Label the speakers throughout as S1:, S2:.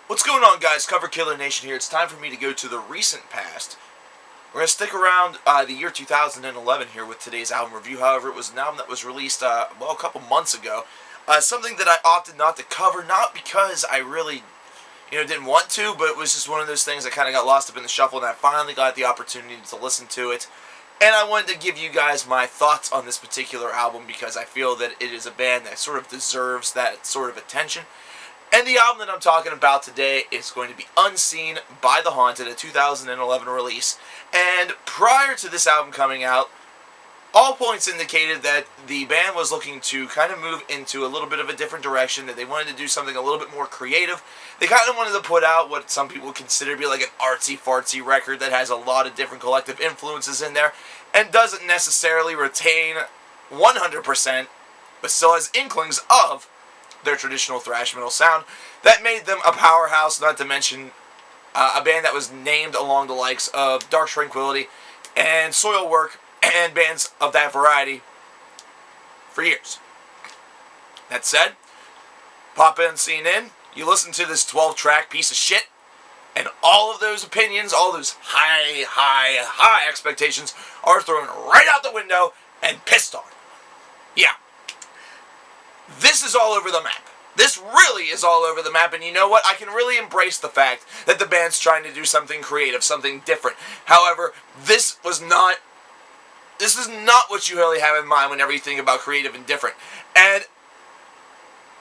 S1: What's going on, guys? Coverkillernation here. It's time for me to go to the recent past. We're going to stick around the year 2011 here with today's album review. However, it was an album that was released, a couple months ago. Something that I opted not to cover, not because I really, didn't want to, but it was just one of those things that kind of got lost up in the shuffle, and I finally got the opportunity to listen to it. And I wanted to give you guys my thoughts on this particular album because I feel that it is a band that sort of deserves that sort of attention. And the album that I'm talking about today is going to be Unseen by The Haunted, a 2011 release. And prior to this album coming out, all points indicated that the band was looking to kind of move into a little bit of a different direction, that they wanted to do something a little bit more creative. They kind of wanted to put out what some people consider to be like an artsy-fartsy record that has a lot of different collective influences in there and doesn't necessarily retain 100%, but still has inklings of their traditional thrash metal sound that made them a powerhouse, not to mention a band that was named along the likes of Dark Tranquillity and Soilwork and bands of that variety for years. That said, pop Unseen in, you listen to this 12-track piece of shit, and all of those opinions, all those high expectations are thrown right out the window and pissed on. Yeah. This is all over the map. This really is all over the map, and you know what? I can really embrace the fact that the band's trying to do something creative, something different. However, this is not what you really have in mind whenever you think about creative and different. And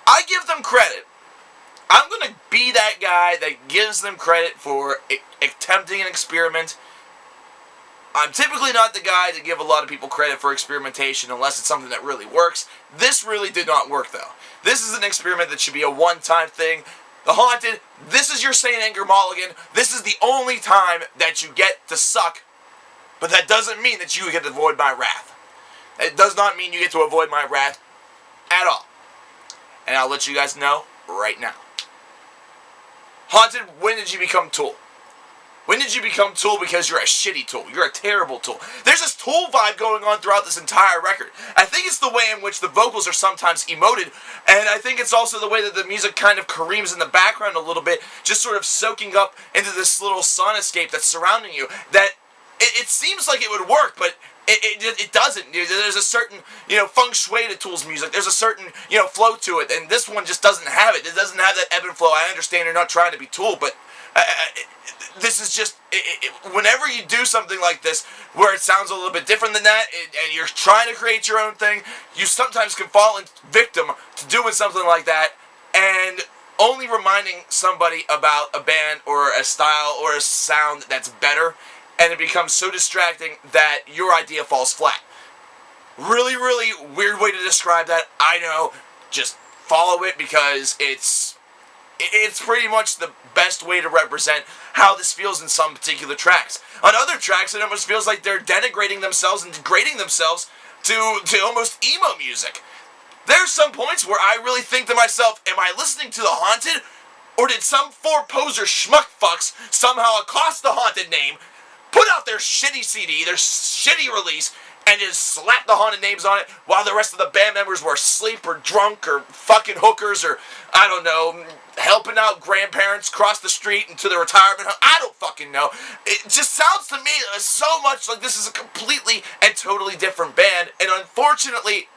S1: I give them credit. I'm going to be that guy that gives them credit for attempting an experiment. I'm typically not the guy to give a lot of people credit for experimentation unless it's something that really works. This really did not work, though. This is an experiment that should be a one-time thing. The Haunted, this is your St. Anger mulligan. This is the only time that you get to suck, but that doesn't mean that you get to avoid my wrath. It does not mean you get to avoid my wrath at all. And I'll let you guys know right now. Haunted, when did you become Tool? When did you become Tool because you're a shitty Tool? You're a terrible Tool. There's this Tool vibe going on throughout this entire record. I think it's the way in which the vocals are sometimes emoted, and I think it's also the way that the music kind of careens in the background a little bit, just sort of soaking up into this little soundscape that's surrounding you, that it seems like it would work, but it doesn't. There's a certain, feng shui to Tool's music. There's a certain, flow to it, and this one just doesn't have it. It doesn't have that ebb and flow. I understand you're not trying to be Tool, but this is just, whenever you do something like this, where it sounds a little bit different than that, and you're trying to create your own thing, you sometimes can fall victim to doing something like that, and only reminding somebody about a band or a style or a sound that's better, and it becomes so distracting that your idea falls flat. Really, really weird way to describe that, I know. Just follow it because it's pretty much the best way to represent how this feels in some particular tracks. On other tracks, it almost feels like they're denigrating themselves and degrading themselves to almost emo music. There's some points where I really think to myself, am I listening to The Haunted? Or did some four poser schmuck fucks somehow accost The Haunted name, put out their shitty CD, their shitty release, and just slap The Haunted names on it while the rest of the band members were asleep or drunk or fucking hookers or, I don't know, helping out grandparents across the street into the retirement home. I don't fucking know. It just sounds to me so much like this is a completely and totally different band, and unfortunately,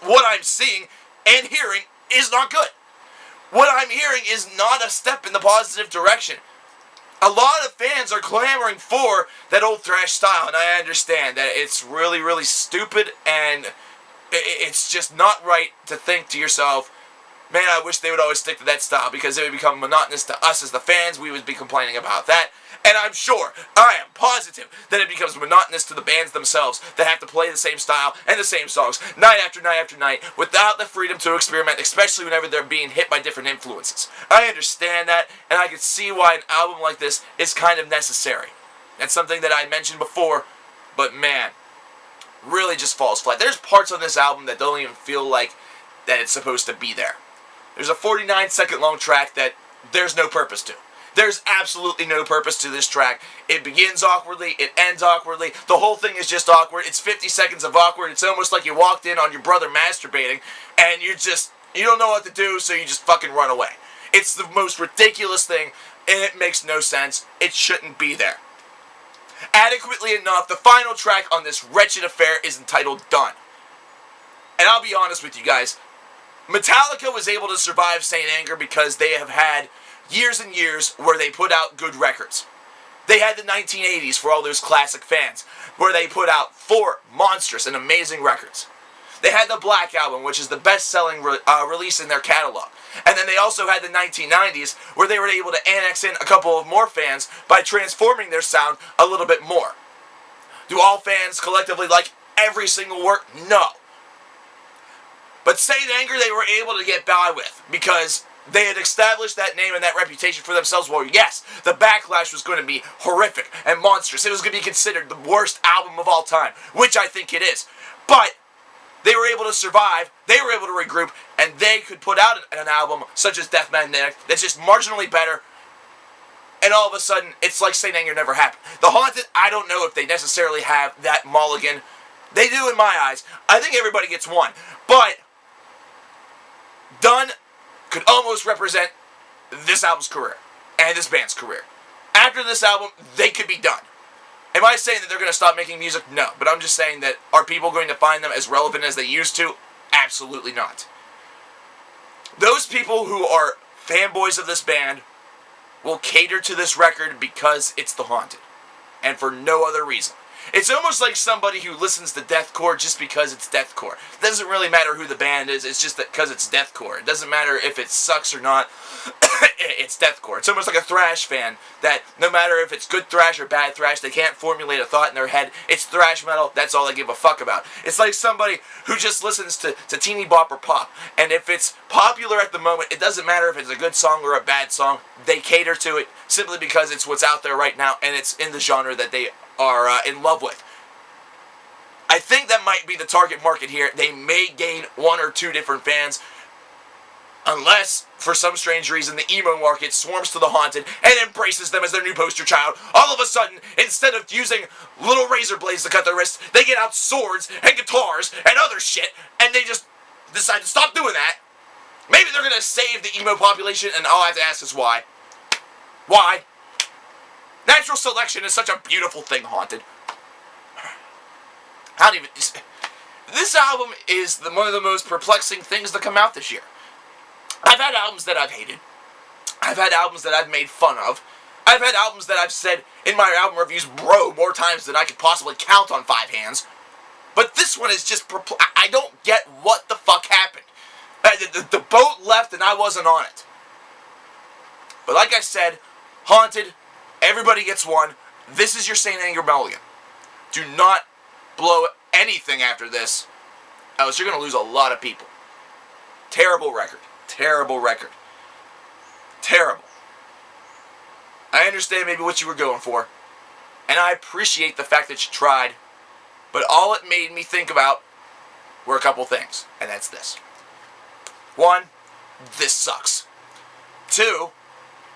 S1: what I'm seeing and hearing is not good. What I'm hearing is not a step in the positive direction. A lot of fans are clamoring for that old thrash style, and I understand that it's really, really stupid, and it's just not right to think to yourself, man, I wish they would always stick to that style, because it would become monotonous to us as the fans. We would be complaining about that, and I'm sure, I am positive, that it becomes monotonous to the bands themselves that have to play the same style and the same songs night after night after night without the freedom to experiment, especially whenever they're being hit by different influences. I understand that, and I can see why an album like this is kind of necessary. That's something that I mentioned before, but man, really just falls flat. There's parts on this album that don't even feel like that it's supposed to be there. There's a 49-second long track that there's no purpose to. There's absolutely no purpose to this track. It begins awkwardly, it ends awkwardly, the whole thing is just awkward. It's 50 seconds of awkward. It's almost like you walked in on your brother masturbating, and you don't know what to do, so you just fucking run away. It's the most ridiculous thing, and it makes no sense. It shouldn't be there. Adequately enough, the final track on this wretched affair is entitled Done. And I'll be honest with you guys, Metallica was able to survive Saint Anger because they have had years and years where they put out good records. They had the 1980s for all those classic fans, where they put out 4 monstrous and amazing records. They had the Black Album, which is the best-selling release in their catalog. And then they also had the 1990s, where they were able to annex in a couple of more fans by transforming their sound a little bit more. Do all fans collectively like every single work? No. But Saint Anger they were able to get by with, because they had established that name and that reputation for themselves. Well, yes, the backlash was going to be horrific and monstrous. It was going to be considered the worst album of all time, which I think it is. But they were able to survive, they were able to regroup, and they could put out an album such as Death Magnetic that's just marginally better, and all of a sudden, it's like Saint Anger never happened. The Haunted, I don't know if they necessarily have that mulligan. They do in my eyes. I think everybody gets one. But Done could almost represent this album's career and this band's career. After this album, they could be done. Am I saying that they're going to stop making music? No. But I'm just saying that, are people going to find them as relevant as they used to? Absolutely not. Those people who are fanboys of this band will cater to this record because it's The Haunted, and for no other reason. It's almost like somebody who listens to deathcore just because it's deathcore. It doesn't really matter who the band is, it's just that because it's deathcore. It doesn't matter if it sucks or not, it's deathcore. It's almost like a thrash fan, that no matter if it's good thrash or bad thrash, they can't formulate a thought in their head. It's thrash metal, that's all they give a fuck about. It's like somebody who just listens to teeny bop or pop, and if it's popular at the moment, it doesn't matter if it's a good song or a bad song, they cater to it simply because it's what's out there right now, and it's in the genre that they are in love with. I think that might be the target market here. They may gain 1 or 2 different fans, unless, for some strange reason, the emo market swarms to The Haunted and embraces them as their new poster child. All of a sudden, instead of using little razor blades to cut their wrists, they get out swords and guitars and other shit, and they just decide to stop doing that. Maybe they're going to save the emo population, and all I have to ask is why. Why? Natural selection is such a beautiful thing, Haunted. I don't even... This album is one of the most perplexing things to come out this year. I've had albums that I've hated. I've had albums that I've made fun of. I've had albums that I've said in my album reviews, bro, more times than I could possibly count on 5 hands. But this one is just... I don't get what the fuck happened. The boat left and I wasn't on it. But like I said, Haunted... Everybody gets one. This is your Saint Anger mulligan. Do not blow anything after this, else you're going to lose a lot of people. Terrible record. Terrible record. Terrible. I understand maybe what you were going for, and I appreciate the fact that you tried, but all it made me think about were a couple things, and that's this. 1, this sucks. 2,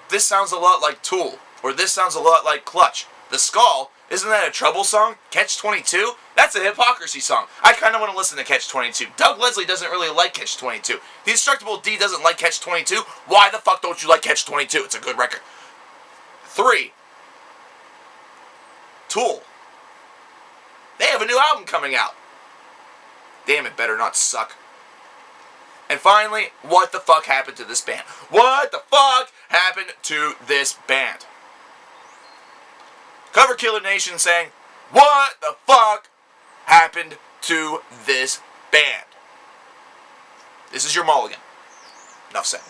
S1: this sounds a lot like Tool. Or this sounds a lot like Clutch. The Skull, isn't that a Trouble song? Catch-22? That's a Hypocrisy song. I kind of want to listen to Catch-22. Doug Leslie doesn't really like Catch-22. The Instructable D doesn't like Catch-22. Why the fuck don't you like Catch-22? It's a good record. 3. Tool. They have a new album coming out. Damn, it better not suck. And finally, what the fuck happened to this band? What the fuck happened to this band? coverkillernation saying, what the fuck happened to this band? This is your mulligan. Enough said.